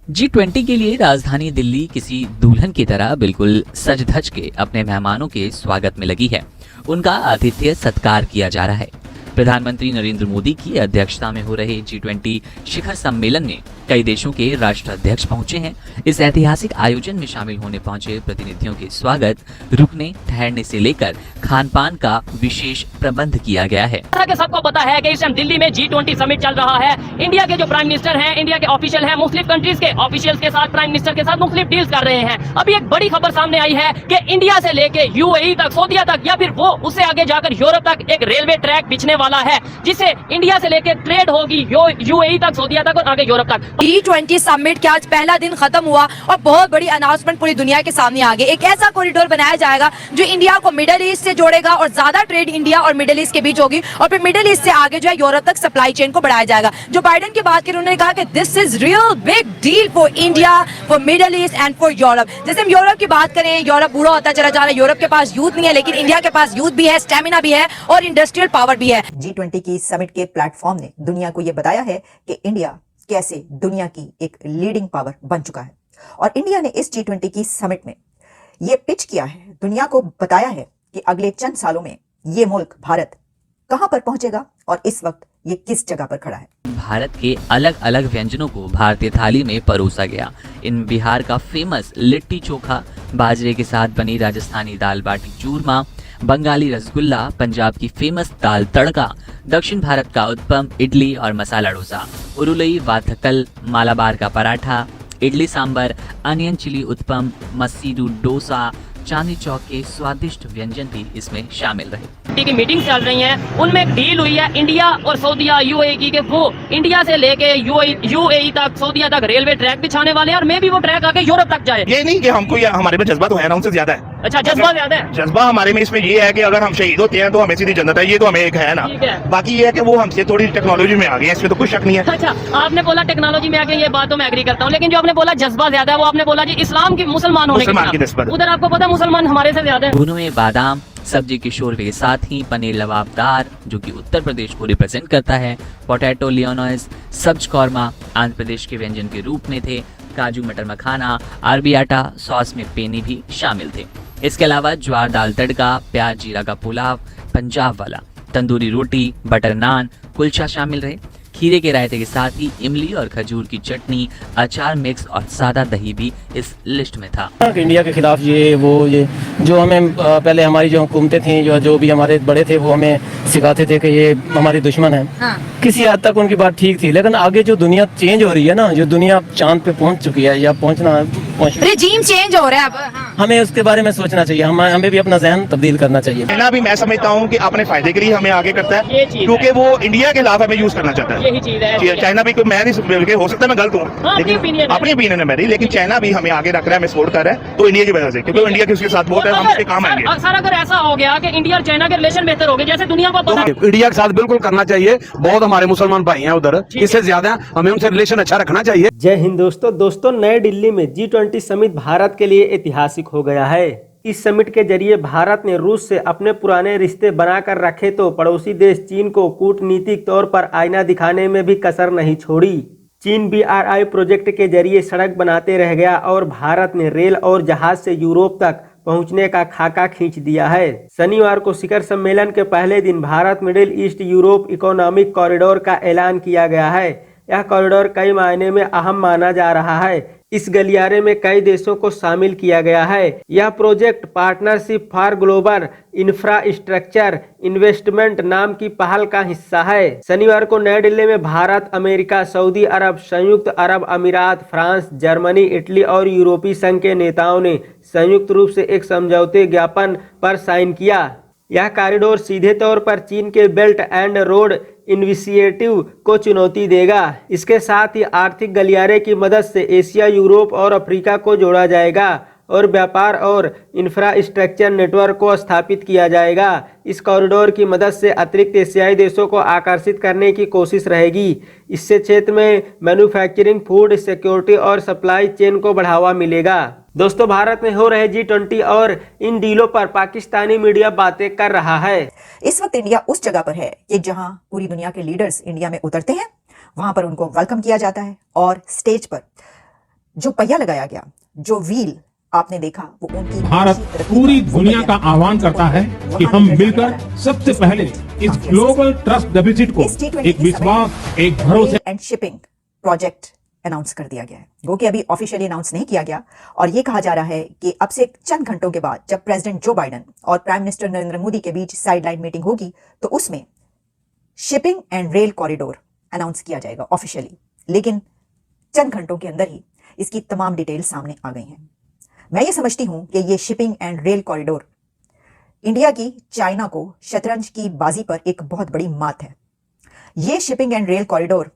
G20 के लिए राजधानी दिल्ली किसी दुल्हन की तरह बिल्कुल सज धज के अपने मेहमानों के स्वागत में लगी है। उनका आतिथ्य सत्कार किया जा रहा है। प्रधानमंत्री नरेंद्र मोदी की अध्यक्षता में हो रहे G20 शिखर सम्मेलन में कई देशों के राष्ट्राध्यक्ष पहुंचे हैं। इस ऐतिहासिक आयोजन में शामिल होने पहुंचे प्रतिनिधियों के स्वागत, रुकने ठहरने से लेकर खान पान का विशेष प्रबंध किया गया है। कि सबको पता है कि इस टाइम दिल्ली में G20 समिट चल रहा है। इंडिया के जो प्राइम मिनिस्टर हैं, इंडिया के ऑफिशियल हैं, मुस्लिम कंट्रीज के ऑफिशियल्स के साथ, प्राइम मिनिस्टर के साथ मुख्तलिफ डील्स कर रहे हैं। अभी एक बड़ी खबर सामने आई है कि इंडिया से लेके UAE तक, सऊदीया तक, या फिर वो उससे आगे जाकर यूरोप तक एक रेलवे ट्रैक बिछने वाला है, जिससे इंडिया से लेके ट्रेड होगी UAE तक, सऊदीया तक और आगे यूरोप तक। G20 समिट के आज पहला दिन खत्म हुआ और बहुत बड़ी अनाउंसमेंट पूरी दुनिया के सामने आ गई। एक ऐसा कॉरिडोर बनाया जाएगा जो इंडिया को मिडिल ईस्ट से जोड़ेगा और ज्यादा ट्रेड इंडिया और मिडिल ईस्ट के बीच होगी और फिर मिडिल ईस्ट से आगे जो है यूरोप तक सप्लाई चेन को बढ़ाया जाएगा। जो बाइडेन की बात करें, उन्होंने कहा कि this is real big deal for India, for middle east and for Europe. जैसे हम यूरोप की बात करें, यूरोप बूढ़ा होता चला जा रहा है, यूरोप के पास यूथ नहीं है, लेकिन इंडिया के पास यूथ भी है, स्टेमिना भी है और इंडस्ट्रियल पावर भी है। G20 की समिट के प्लेटफॉर्म ने दुनिया को यह बताया है कि इंडिया कैसे दुनिया की एक लीडिंग पावर बन चुका है और इंडिया ने इस G20 की समिट में ये पिच किया है, दुनिया को बताया है कि अगले चंद सालों में ये मुल्क भारत कहां पर पहुंचेगा और इस वक्त ये किस जगह पर खड़ा है। भारत के अलग अलग व्यंजनों को भारतीय थाली में परोसा गया। इन बिहार का फेमस लिट्टी चोखा, बाजरे के साथ बनी राजस्थानी दाल बाटी चूरमा, बंगाली रसगुल्ला, पंजाब की फेमस दाल तड़का, दक्षिण भारत का उत्पम, इडली और मसाला डोसा, उरुलई वाथकल मालाबार का पराठा, इडली सांबर, अनियन चिली उत्पम, मसीरू डोसा, चांदनी चौक के स्वादिष्ट व्यंजन भी इसमें शामिल रहे। की मीटिंग चल रही है, उनमें एक डील हुई है इंडिया और सऊदीया UAE की, कि वो इंडिया से लेके UAE तक, सऊदीया तक रेलवे ट्रैक बिछाने वाले हैं और मे भी वो ट्रैक आके यूरोप तक जाए। ये नहीं कि हमको हमारे में जज्बा तो है ना, उनसे ज्यादा है। अच्छा, जज्बा ज्यादा है। जज्बा हमारे में इसमें ये है कि अगर हम शहीद होते हैं तो हमें सीधी जन्नत है, ये तो हमें एक है ना। बाकी ये है कि वो हमसे थोड़ी टेक्नोलॉजी में आ गए हैं, इसमें तो कुछ शक नहीं है। अच्छा, आपने बोला टेक्नोलॉजी में आगे, ये बात तो मैं एग्री करता हूँ, लेकिन जो आपने बोला जज्बा ज्यादा है, वो आपने बोला जी इस्लाम की, मुसलमान होने की निस्बत। उधर आपको पता मुसलमान हमारे से ज्यादा है। दोनों में बादाम सब्जी के शोरबे के साथ ही पनीर लबाबदार, जो कि उत्तर प्रदेश को रिप्रेजेंट करता है, पोटैटो लियोनॉइस, सब्ज कौरमा आंध्र प्रदेश के व्यंजन के रूप में थे, काजू मटर मखाना, अरबी आटा, सॉस में पेनी भी शामिल थे। इसके अलावा ज्वार दाल तड़का, प्याज जीरा का पुलाव, पंजाब वाला, तंदूरी रोटी, बटर नान, कुलचा शामिल रहे। खीरे के रायते के साथ ही इमली और खजूर की चटनी, अचार मिक्स और सादा दही भी इस लिस्ट में था। इंडिया के खिलाफ ये जो हमें पहले हमारी जो हुकूमतें थी, जो भी हमारे बड़े थे, वो हमें सिखाते थे कि ये हमारे दुश्मन है। हाँ। किसी हद तक उनकी बात ठीक थी, लेकिन आगे जो दुनिया चेंज हो रही है ना, जो दुनिया चांद पे पहुंच चुकी है या रेजीम चेंज हो रहा है अब। हाँ। हमें उसके बारे में सोचना चाहिए, हमें भी अपना ज़हन तब्दील करना चाहिए। चाइना भी मैं समझता हूँ कि अपने फायदे के लिए हमें आगे करता है, क्योंकि वो इंडिया के खिलाफ हमें यूज करना चाहता है। यही चीज है। चाइना भी कोई, मैं नहीं, हो सकता है मैं गलत हूँ, लेकिन अपनी ओपिनियन है मेरी, लेकिन चाइना भी हमें आगे रख रहा है, हमें सपोर्ट कर रहा है, तो इंडिया की वजह से, क्योंकि इंडिया के उसके साथ बहुत है, हम उसके काम आएंगे। सर, अगर ऐसा हो गया कि इंडिया और चाइना के रिलेशन बेहतर हो गए, जैसे दुनिया को पता, इंडिया के साथ बिल्कुल करना चाहिए। बहुत हमारे मुसलमान भाई हैं उधर, इससे ज्यादा हमें उनसे रिलेशन अच्छा रखना चाहिए। जय हिंद दोस्तों, नई दिल्ली में G20 समिट भारत के लिए ऐतिहासिक हो गया है। इस समिट के जरिए भारत ने रूस से अपने पुराने रिश्ते बनाकर रखे, तो पड़ोसी देश चीन को कूटनीतिक तौर पर आईना दिखाने में भी कसर नहीं छोड़ी। चीन BRI प्रोजेक्ट के जरिए सड़क बनाते रह गया और भारत ने रेल और जहाज से यूरोप तक पहुंचने का खाका खींच दिया है। शनिवार को शिखर सम्मेलन के पहले दिन Bharat middle east Europe economic corridor का ऐलान किया गया है। यह कॉरिडोर कई मायने में अहम माना जा रहा है। इस गलियारे में कई देशों को शामिल किया गया है। यह project partnership for global infrastructure investment नाम की पहल का हिस्सा है। शनिवार को नई दिल्ली में भारत, अमेरिका, सऊदी अरब, संयुक्त अरब अमीरात, फ्रांस, जर्मनी, इटली और यूरोपीय संघ के नेताओं ने संयुक्त रूप से एक समझौते ज्ञापन पर साइन किया। यह कॉरिडोर सीधे तौर पर चीन के बेल्ट एंड रोड इनिशिएटिव को चुनौती देगा। इसके साथ ही आर्थिक गलियारे की मदद से एशिया, यूरोप और अफ्रीका को जोड़ा जाएगा और व्यापार और इंफ्रास्ट्रक्चर नेटवर्क को स्थापित किया जाएगा। इस कॉरिडोर की मदद से अतिरिक्त एशियाई देशों को आकर्षित करने की कोशिश रहेगी। इससे क्षेत्र में मैन्युफैक्चरिंग, फूड सिक्योरिटी और सप्लाई चेन को बढ़ावा मिलेगा। दोस्तों, भारत में हो रहे G20 और इन डीलों पर पाकिस्तानी मीडिया बातें कर रहा है। इस वक्त इंडिया उस जगह पर है कि जहां पूरी दुनिया के लीडर्स इंडिया में उतरते हैं, वहां पर उनको वेलकम किया जाता है और स्टेज पर जो पहिया लगाया गया, जो व्हील आपने देखा, वो उनकी भारत पूरी दुनिया का आह्वान करता है कि हम मिलकर सबसे पहले इस ग्लोबल ट्रस्ट डेफिसिट को एक विश्वास, एक भरोसे एंड शिपिंग प्रोजेक्ट अनाउंस कर दिया गया है, वो कि अभी ऑफिशियली अनाउंस नहीं किया गया। और ये कहा जा रहा है कि अब से चंद घंटों के बाद जब प्रेसिडेंट जो बाइडेन और प्राइम मिनिस्टर नरेंद्र मोदी के बीच साइडलाइन मीटिंग होगी तो उसमें shipping and rail corridor announce किया जाएगा ऑफिशियली। लेकिन चंद घंटों के अंदर ही इसकी तमाम डिटेल सामने आ गई हैं। मैं ये समझती हूं कि ये shipping and rail corridor India की चाइना को शतरंज की बाजी पर एक बहुत बड़ी मात है। ये shipping and rail corridor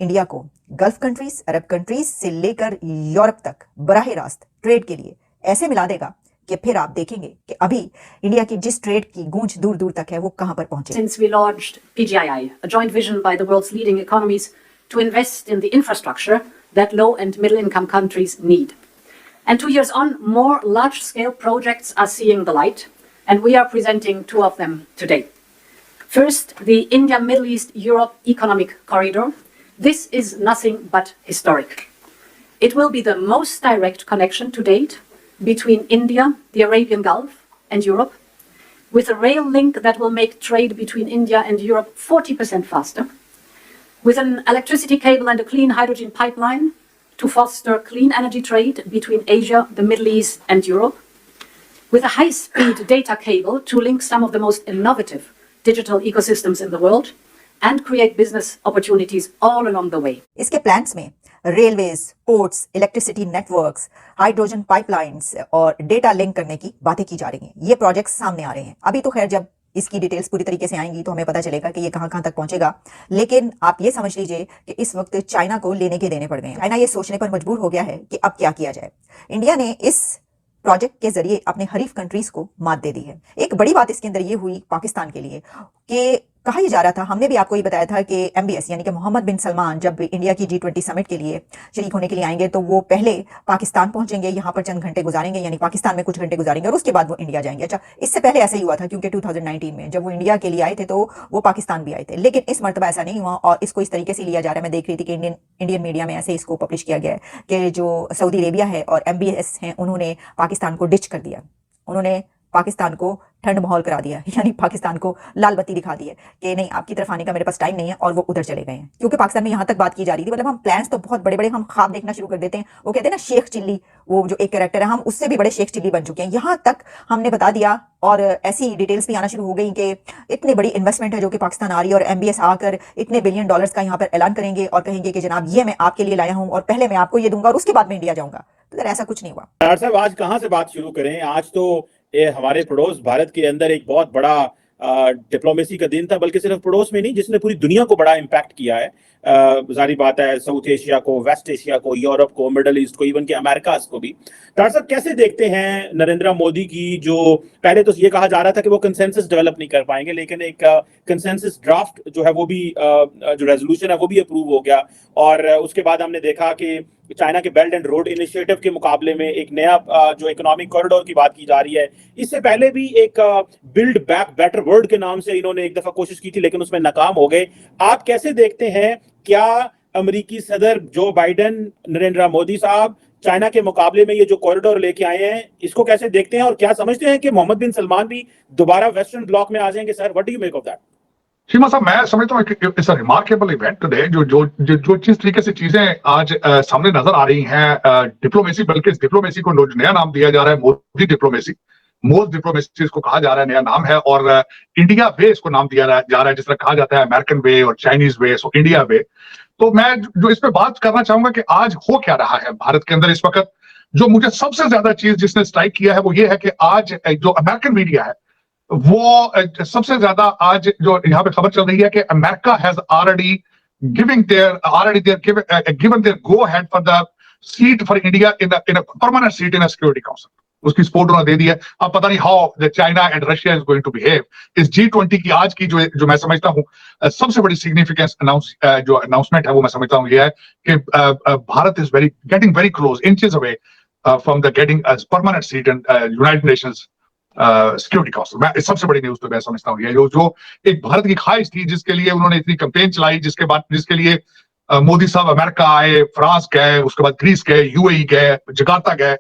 India को गल्फ कंट्रीज, अरब कंट्रीज से लेकर यूरोप तक बराह रास्त ट्रेड के लिए ऐसे मिला देगा कि फिर आप देखेंगे कि अभी इंडिया की जिस ट्रेड की गूंज दूर दूर तक है वो कहां पर पहुंचे। Since we launched PGII, a joint vision by the world's leading economies to invest in the infrastructure that low and middle income countries need. And 2 years on, more large scale projects are seeing the light, and we are presenting two of them today. First, the India Middle East Europe Economic Corridor. This is nothing but historic. It will be the most direct connection to date between India, the Arabian Gulf, and Europe, with a rail link that will make trade between India and Europe 40% faster, with an electricity cable and a clean hydrogen pipeline to foster clean energy trade between Asia, the Middle East, and Europe, with a high-speed data cable to link some of the most innovative digital ecosystems in the world, and create business opportunities all along the way. इसके plans में railways, ports, electricity networks, hydrogen pipelines और data link करने की बातें की जा रही हैं। ये प्रोजेक्ट्स सामने आ रहे हैं। अभी तो खैर जब इसकी डिटेल्स पूरी तरीके से आएंगी तो हमें पता चलेगा कि ये कहां कहां तक पहुंचेगा। लेकिन आप ये समझ लीजिए कि इस वक्त चाइना को लेने के देने पड़ गए हैं। चाइना ये सोचने पर मजबूर हो गया है कि अब क्या किया जाए। इंडिया ने इस प्रोजेक्ट के जरिए अपने हरीफ कंट्रीज को मात दे दी है। एक बड़ी बात इसके अंदर ये हुई पाकिस्तान के लिए कि कहा ही जा रहा था, हमने भी आपको ये बताया था कि MBS यानी कि मोहम्मद बिन सलमान जब इंडिया की G20 समिट के लिए शरीक होने के लिए आएंगे तो वो पहले पाकिस्तान पहुंचेंगे, यहाँ पर चंद घंटे गुजारेंगे, यानी पाकिस्तान में कुछ घंटे गुजारेंगे और उसके बाद वो इंडिया जाएंगे। अच्छा, इससे पहले ऐसा ही हुआ था क्योंकि 2019 में जब वो इंडिया के लिए आए थे तो वो पाकिस्तान भी आए थे। लेकिन इस मरतबा ऐसा नहीं हुआ और इसको इस तरीके से लिया जा रहा है। मैं देख रही थी कि इंडियन मीडिया में ऐसे इसको पब्लिश किया गया है कि जो सऊदी अरेबिया है और MBS हैं उन्होंने पाकिस्तान को डिच कर दिया। उन्होंने पाकिस्तान को ठंड माहौल करा दिया, यानी पाकिस्तान को लाल बत्ती दिखा दी है कि नहीं, आपकी तरफ आने का मेरे पास टाइम नहीं है, और वो उधर चले गए हैं। क्योंकि पाकिस्तान में यहाँ तक बात की जा रही थी, मतलब हम प्लान्स तो बहुत बड़े बड़े हम ख्वाब देखना शुरू कर देते हैं। वो कहते हैं ना शेख चिल्ली, वो जो एक कैरेक्टर है, हम उससे भी बड़े शेख चिल्ली बन चुके हैं। यहाँ तक हमने बता दिया और ऐसी डिटेल्स भी आना शुरू हो गई कि इतनी बड़ी इन्वेस्टमेंट है जो कि पाकिस्तान आ रही है और MBS आकर इतने बिलियन डॉलर्स का यहाँ पर ऐलान करेंगे और कहेंगे कि जनाब ये मैं आपके लिए लाया हूँ और पहले मैं आपको ये दूंगा और उसके बाद मैं इंडिया जाऊंगा। तो ऐसा कुछ नहीं हुआ। डॉक्टर साहब, आज कहाँ से बात शुरू करें? आज तो ये हमारे पड़ोस भारत के अंदर एक बहुत बड़ा डिप्लोमेसी का दिन था, बल्कि सिर्फ पड़ोस में नहीं, जिसने पूरी दुनिया को बड़ा इम्पैक्ट किया है। जारी बात है, साउथ एशिया को, वेस्ट एशिया को, यूरोप को, मिडल ईस्ट को, इवन के अमेरिका को भी। डॉक्टर साहब, कैसे देखते हैं नरेंद्र मोदी की, जो पहले तो ये कहा जा रहा था कि वो कंसेंसस डेवलप नहीं कर पाएंगे, लेकिन एक कंसेंसस ड्राफ्ट जो है वो भी, जो रेजोल्यूशन है वो भी अप्रूव हो गया, और उसके बाद हमने देखा कि चाइना के बेल्ट एंड रोड इनिशिएटिव के मुकाबले में एक नया जो इकोनॉमिक कॉरिडोर की बात की जा रही है। इससे पहले भी एक बिल्ड बैक बेटर वर्ल्ड के नाम से इन्होंने एक दफा कोशिश की थी, लेकिन उसमें नाकाम हो गए। आप कैसे देखते हैं, क्या अमेरिकी सदर जो बाइडेन, नरेंद्र मोदी साहब चाइना के मुकाबले में ये जो कॉरिडोर लेके आए हैं, इसको कैसे देखते हैं, और क्या समझते हैं कि मोहम्मद बिन सलमान भी दोबारा वेस्टर्न ब्लॉक में आ जाएंगे? Sir, what do you make of that? Seema साहब, मैं समझता हूँ it's a remarkable event today. जो जिस तरीके से चीजें आज सामने नजर आ रही हैं, डिप्लोमेसी, बल्कि इस डिप्लोमेसी को नया नाम दिया जा रहा है मोदी डिप्लोमेसी। मोस्ट डिप्लोमेसी इसको कहा जा रहा है, नया नाम है, और इंडिया वे इसको नाम दिया जा रहा है, जिस तरह कहा जाता है अमेरिकन वे और चाइनीज वे, सो इंडिया वे। तो मैं जो इस पे बात करना चाहूंगा कि आज हो क्या रहा है भारत के अंदर इस वक्त। जो मुझे सबसे ज्यादा चीज जिसने स्ट्राइक किया है वो ये है कि आज जो अमेरिकन मीडिया है वो सबसे ज्यादा आज जो यहाँ पे खबर चल रही है कि America has already given there go ahead for the seat for India in a permanent seat in a security council. उसकी सपोर्ट उन्होंने दे दी है। अब पता नहीं how the China and Russia is going to behave. इस G20 की आज की जो मैं समझता हूँ सबसे बड़ी सिग्निफिकेंस जो अनाउंसमेंट है वो मैं समझता हूँ ये है कि Bharat is getting very close, inches away from the getting a permanent seat in United Nations security council. मैं सबसे बड़ी न्यूज तो मैं समझता हूँ ये जो एक भारत की ख्वाहिश थी, जिसके लिए उन्होंने इतनी कैंपेन चलाई, जिसके लिए मोदी साहब अमेरिका आए, फ्रांस गए, उसके बाद ग्रीस गए, यूएई गए, जकार्ता गए,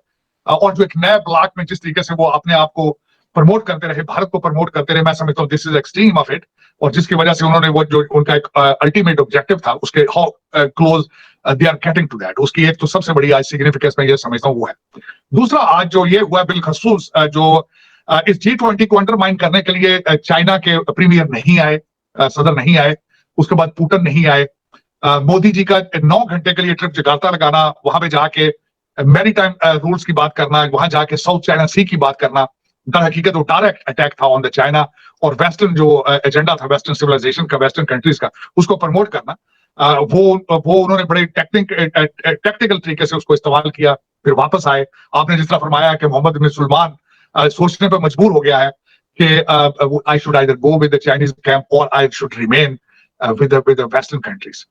और जो एक नए ब्लॉक में जिस तरीके से वो अपने आप को प्रमोट करते रहे, भारत को प्रमोट करते रहे, मैं समझता हूँ this is extreme of it. और जिसकी वजह से उन्होंने वो जो उनका एक अल्टीमेट ऑब्जेक्टिव था, उसके how close they are getting to that, उसकी एक तो सबसे बड़ी आज सिग्निफिकेंस मैं ये समझता हूँ वो है। दूसरा, आज जो ये हुआ बिलखसूस जो इस G20 को अंडरमाइन करने के लिए चाइना के प्रीमियर नहीं आए, सदर नहीं आए, उसके बाद पुतिन नहीं आए, मोदी जी का 9 घंटे के लिए ट्रिप जकार्ता लगाना, वहां पे जाके मैरीटाइम रूल्स की बात करना, वहां जाके साउथ चाइना सी की बात करना, दर हकीकत वो डायरेक्ट अटैक था ऑन द चाइना, और वेस्टर्न जो एजेंडा था वेस्टर्न सिविलाइजेशन का, वेस्टर्न कंट्रीज का, उसको प्रमोट करना, वो उन्होंने बड़े टेक्निकल तरीके से उसको इस्तेमाल किया, फिर वापस आए। आपने जिस तरह फरमाया कि मोहम्मद बिन सुलेमान सोचने पर मजबूर हो गया है कि I should either go with the Chinese camp और I should remain with the western countries.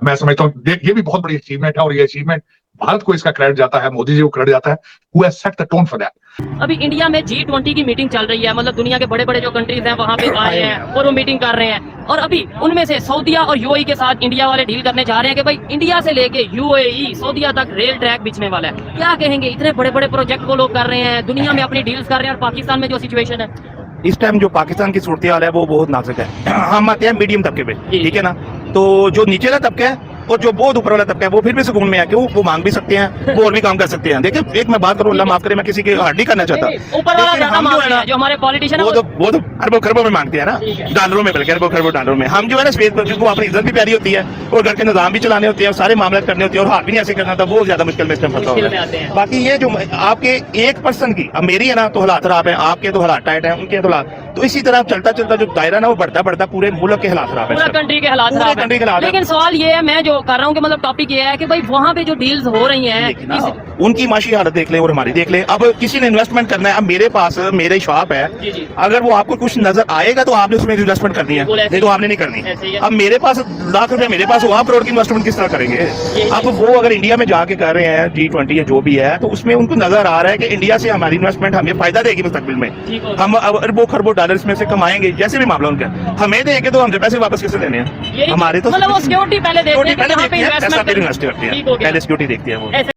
मैं समझता हूँ ये भी बहुत बड़ी अचीवमेंट है, और ये अचीवमेंट भारत को इसका क्रेडिट जाता है, मोदी जी को क्रेडिट जाता है, who has set the tone for that। अभी इंडिया में G20 की मीटिंग चल रही है, मतलब दुनिया के बड़े बड़े जो कंट्रीज हैं वहां पे आए हैं और वो मीटिंग कर रहे हैं, और अभी उनमें से सऊदीया और यूएई के साथ इंडिया वाले डील करने जा रहे हैं कि भाई इंडिया से लेके यूएई सऊदीया तक रेल ट्रैक बिछने वाला है। क्या कहेंगे, इतने बड़े बड़े प्रोजेक्ट वो लोग कर रहे हैं, दुनिया में अपनी डील्स कर रहे हैं, और पाकिस्तान में जो सिचुएशन है इस टाइम, जो पाकिस्तान की सूरत हाल है वो बहुत नाजुक है। हम आते हैं मीडियम तबके पे, ठीक है ना, तो जो नीचे का तबका है और जो बहुत ऊपर वाला तबका है वो फिर भी सुकून में है, क्यों, वो मांग भी सकते हैं, वो और भी काम कर सकते हैं। देखिए, एक मैं बात करूं, अल्लाह माफ करे, मैं किसी की हर्ट नहीं करना चाहता, ऊपर वाला ज्यादा मांग रहे हैं, जो हमारे पॉलिटिशियन वो तो अरबों खरबों में मांगते हैं ना, डॉलरों में, बल्कि अरबों खरबों डॉलरों में। हम जो है ना स्पेस पर, जिनको अपनी इज्जत भी प्यारी होती है और घर के निजाम भी चलाने होते हैं, सारे मामले करने होते हैं, और हाथ भी नहीं ऐसे करना था, वो ज्यादा मुश्किल में इस टाइम फंसा होता है। बाकी ये जो आपके एक पर्सन की, अब मेरी है ना तो हालात खराब है, आपके तो हालात टाइट है, उनके तो हालात, तो इसी तरह चलता चलता जो दायरा ना वो बढ़ता बढ़ता पूरे मुल्क के हालात खराब है, पूरा कंट्री के हालात खराब है। लेकिन सवाल ये है, मैं जो कर रहा हूँ कि मतलब टॉपिक ये है कि भाई वहाँ पे जो डील्स हो रही हैं, उनकी माशी हालत देख ले और हमारी देख ले। अब किसी ने इन्वेस्टमेंट करना है, अब मेरे पास मेरे शॉप है, अगर वो आपको कुछ नजर आएगा तो आपने उसमें इन्वेस्टमेंट करनी है, नहीं तो आपने नहीं करनी। अब मेरे पास लाख रुपए मेरे पास, वहाँ करोड़ की इन्वेस्टमेंट किस तरह करेंगे? अब वो अगर इंडिया में जाके कर रहे हैं G20 या जो भी है, तो उसमें उनको नजर आ रहा है कि इंडिया से हमारी इन्वेस्टमेंट हमें फायदा देगी मुस्तकबिल में, हम अरबों खरबों डॉलर में से कमाएंगे, जैसे भी मामला उनका। हमें देंगे तो हमसे पैसे वापस कैसे देने हैं? हमारे तो मतलब वो सिक्योरिटी पहले देखते हैं, पहले इन्वेस्ट करते हैं, पहले सिक्योरिटी देखते हैं वो।